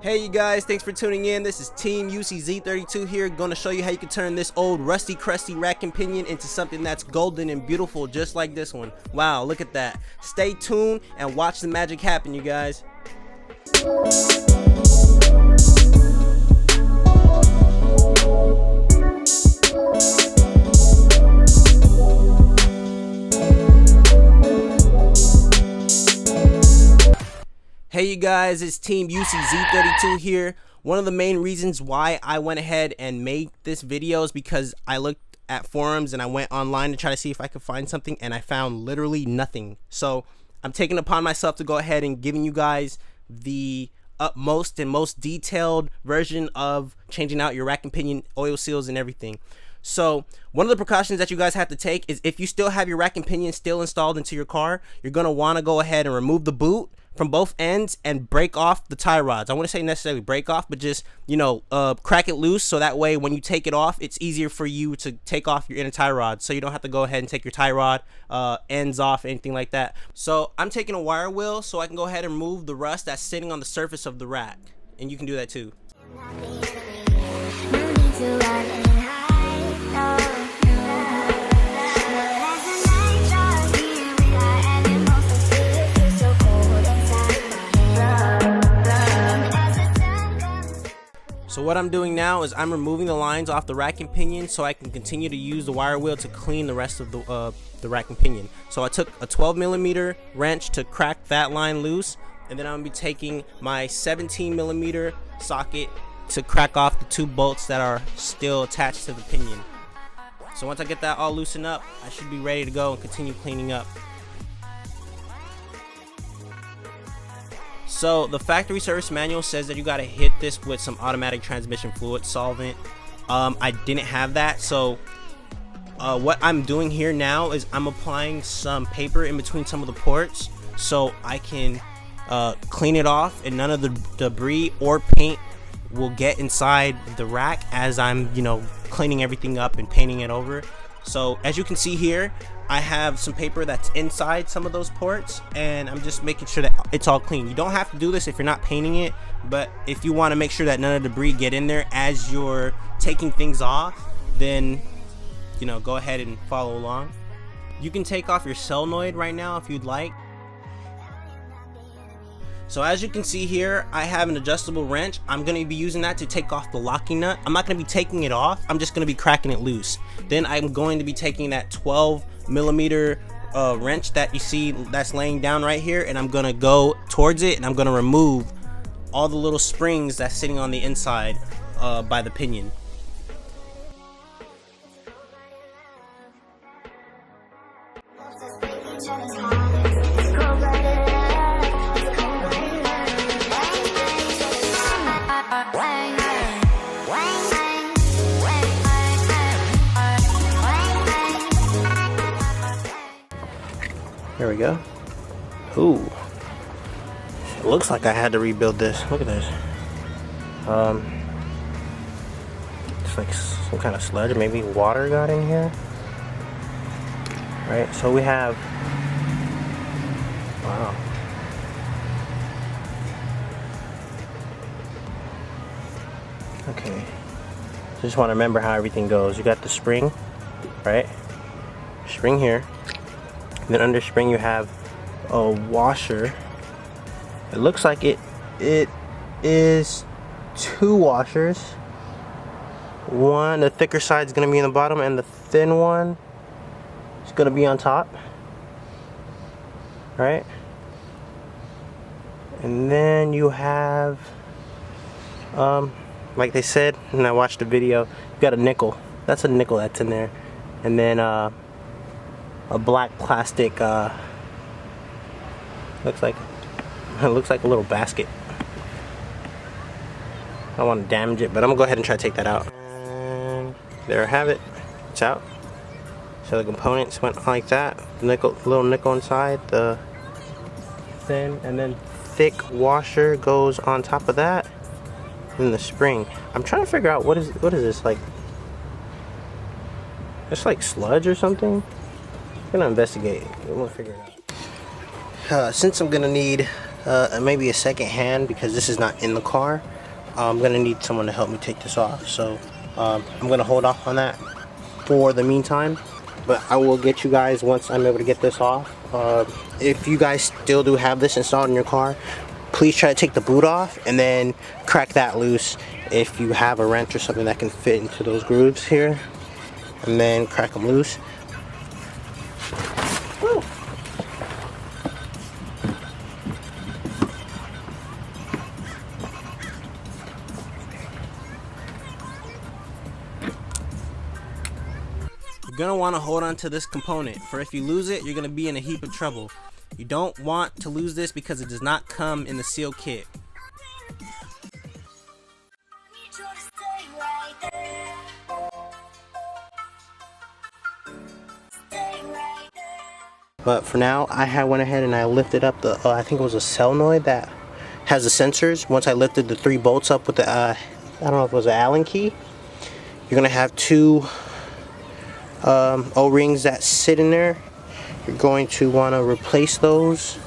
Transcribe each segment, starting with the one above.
Hey you guys, thanks for tuning in. This is Team Z32 here, going to show you how you can turn this old rusty crusty rack and pinion into something that's golden and beautiful, just like this one. Wow, look at that. Stay tuned and watch the magic happen, you guys. Hey you guys, it's Team Z32 here. One of the main reasons why I went ahead and made this video is because I looked at forums and I went online to try to see if I could find something, and I found literally nothing. So I'm taking it upon myself to go ahead and giving you guys the utmost and most detailed version of changing out your rack and pinion oil seals and everything. So one of the precautions that you guys have to take is, if you still have your rack and pinion still installed into your car, you're going to want to go ahead and remove the boot from both ends and break off the tie rods. I wouldn't say necessarily break off, but just, crack it loose, so that way when you take it off, it's easier for you to take off your inner tie rod, so you don't have to go ahead and take your tie rod ends off, anything like that. So I'm taking a wire wheel so I can go ahead and remove the rust that's sitting on the surface of the rack, and you can do that too. So what I'm doing now is I'm removing the lines off the rack and pinion so I can continue to use the wire wheel to clean the rest of the rack and pinion. So I took a 12mm wrench to crack that line loose, and then I'm going to be taking my 17mm socket to crack off the two bolts that are still attached to the pinion. So once I get that all loosened up, I should be ready to go and continue cleaning up. So the factory service manual says that you got to hit this with some automatic transmission fluid solvent. I didn't have that, so what I'm doing here now is I'm applying some paper in between some of the ports so I can clean it off, and none of the debris or paint will get inside the rack as I'm cleaning everything up and painting it over. So as you can see here, I have some paper that's inside some of those ports, and I'm just making sure that it's all clean. You don't have to do this if you're not painting it, but if you want to make sure that none of the debris get in there as you're taking things off, then go ahead and follow along. You can take off your solenoid right now if you'd like. So as you can see here, I have an adjustable wrench. I'm going to be using that to take off the locking nut. I'm not going to be taking it off, I'm just going to be cracking it loose. Then I'm going to be taking that 12mm wrench that you see that's laying down right here, and I'm going to go towards it, and I'm going to remove all the little springs that's sitting on the inside by the pinion. There we go. Ooh, it looks like I had to rebuild this. Look at this. It's like some kind of sludge, or maybe water got in here. Right, so we have, wow. Okay, just want to remember how everything goes. You got the spring, right? Spring here. Then under spring you have a washer. It looks like it is two washers. One, the thicker side is going to be in the bottom, and the thin one is going to be on top. Right? And then you have, like they said, and I watched the video, you got a nickel. That's a nickel that's in there. And then a black plastic, looks like a little basket. I don't want to damage it, but I'm gonna go ahead and try to take that out. And there I have it. It's out. So the components went like that. Little nickel inside, the thin and then thick washer goes on top of that. And the spring. I'm trying to figure out what is this, like? It's like sludge or something. I'm gonna investigate. We'll figure it out. Since I'm gonna need maybe a second hand because this is not in the car, I'm gonna need someone to help me take this off, so I'm gonna hold off on that for the meantime, but I will get you guys once I'm able to get this off. If you guys still do have this installed in your car, please try to take the boot off and then crack that loose if you have a wrench or something that can fit into those grooves here, and then crack them loose. Woo. You're gonna want to hold on to this component, for if you lose it, you're gonna be in a heap of trouble. You don't want to lose this because it does not come in the seal kit. But for now, I went ahead and I lifted up the, I think it was a solenoid that has the sensors. Once I lifted the 3 bolts up with the, I don't know if it was an Allen key. You're gonna have 2 O-rings that sit in there. You're going to want to replace those.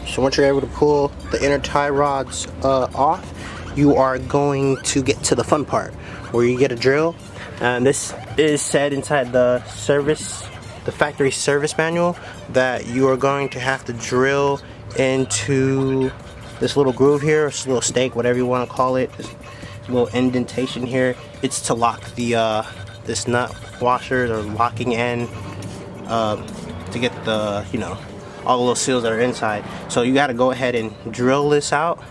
So once you're able to pull the inner tie rods off, you are going to get to the fun part where you get a drill. And this is said inside the factory service manual, that you are going to have to drill into this little groove here, this little stake, whatever you want to call it, this little indentation here. It's to lock the this nut washer or locking end to get the, you know, all the little seals that are inside. So you got to go ahead and drill this out,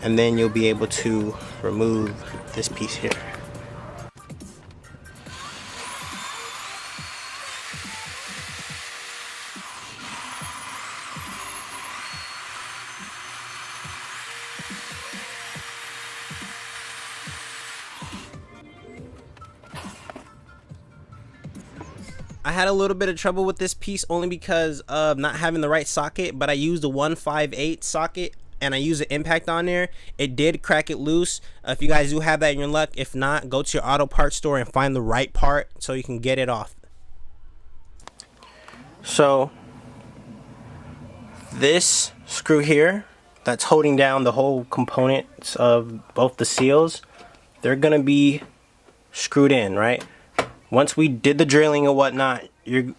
and then you'll be able to remove this piece here. I had a little bit of trouble with this piece only because of not having the right socket, but I used a 158 socket and I used an impact on there. It did crack it loose. If you guys do have that in your luck, if not, go to your auto parts store and find the right part so you can get it off. So this screw here that's holding down the whole components of both the seals, they're gonna be screwed in, right? Once we did the drilling and whatnot, you're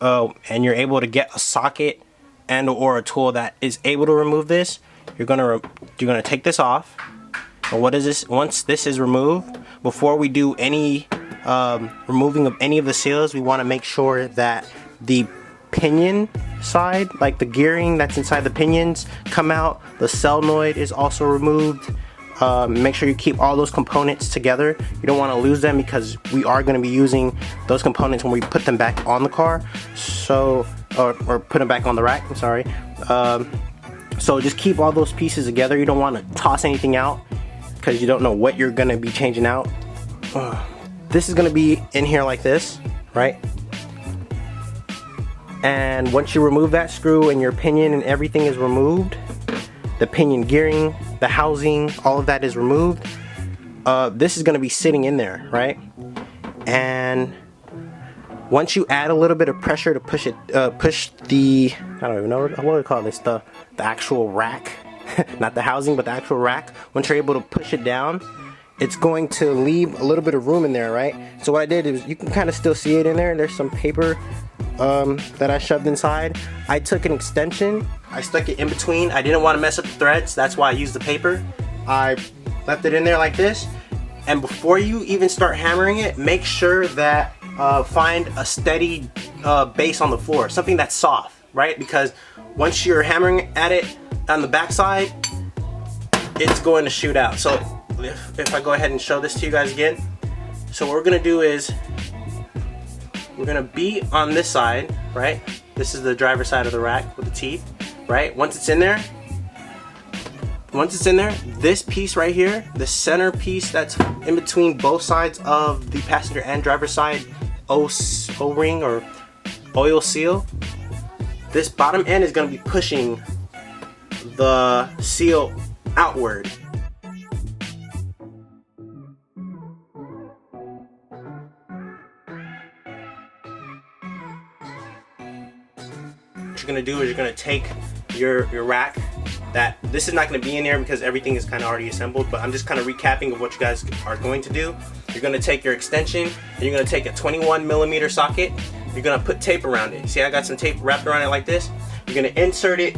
able to get a socket and or a tool that is able to remove this, you're gonna take this off. And what is this? Once this is removed, before we do any removing of any of the seals, we want to make sure that the pinion side, like the gearing that's inside the pinions, come out. The solenoid is also removed. Make sure you keep all those components together. You don't want to lose them because we are going to be using those components when we put them back on the car, so or put them back on the rack, I'm sorry. So just keep all those pieces together. You don't want to toss anything out because you don't know what you're going to be changing out. This is going to be in here like this, right? And once you remove that screw and your pinion and everything is removed, the pinion gearing, the housing, all of that is removed. This is going to be sitting in there, right? And once you add a little bit of pressure to push it, push the, I don't even know what do we call this, the actual rack, not the housing, but the actual rack. Once you're able to push it down, it's going to leave a little bit of room in there, right? So what I did is, you can kind of still see it in there. There's some paper that I shoved inside. I took an extension, I stuck it in between. I didn't want to mess up the threads, that's why I used the paper. I left it in there like this, and before you even start hammering it, make sure that find a steady base on the floor, something that's soft, right? Because once you're hammering at it on the back side, it's going to shoot out. So if I go ahead and show this to you guys again, so what we're gonna do is we're gonna beat on this side, right? This is the driver's side of the rack with the teeth, right? Once it's in there, this piece right here, the center piece that's in between both sides of the passenger and driver's side O-ring or oil seal, this bottom end is gonna be pushing the seal outward. What you're gonna do is you're gonna take your rack that this is not going to be in there because everything is kind of already assembled, but I'm just kind of recapping of what you guys are going to do. You're going to take your extension and you're going to take a 21mm socket. You're going to put tape around it. See, I got some tape wrapped around it like this. You're going to insert it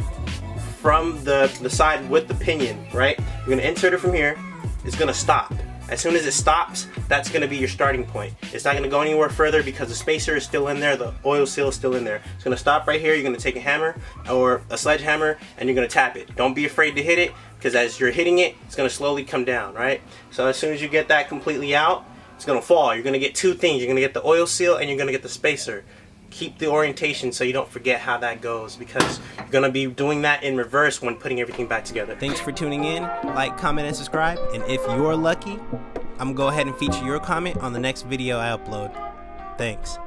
from the side with the pinion, right? You're going to insert it from here. It's going to stop. As soon as it stops, that's going to be your starting point. It's not going to go anywhere further because the spacer is still in there, the oil seal is still in there. It's going to stop right here. You're going to take a hammer or a sledgehammer and you're going to tap it. Don't be afraid to hit it, because as you're hitting it, it's going to slowly come down, right? So as soon as you get that completely out, it's going to fall. You're going to get two things. You're going to get the oil seal and you're going to get the spacer. Keep the orientation so you don't forget how that goes, because you're going to be doing that in reverse when putting everything back together. Thanks for tuning in. Like, comment, and subscribe. And if you're lucky, I'm going to go ahead and feature your comment on the next video I upload. Thanks.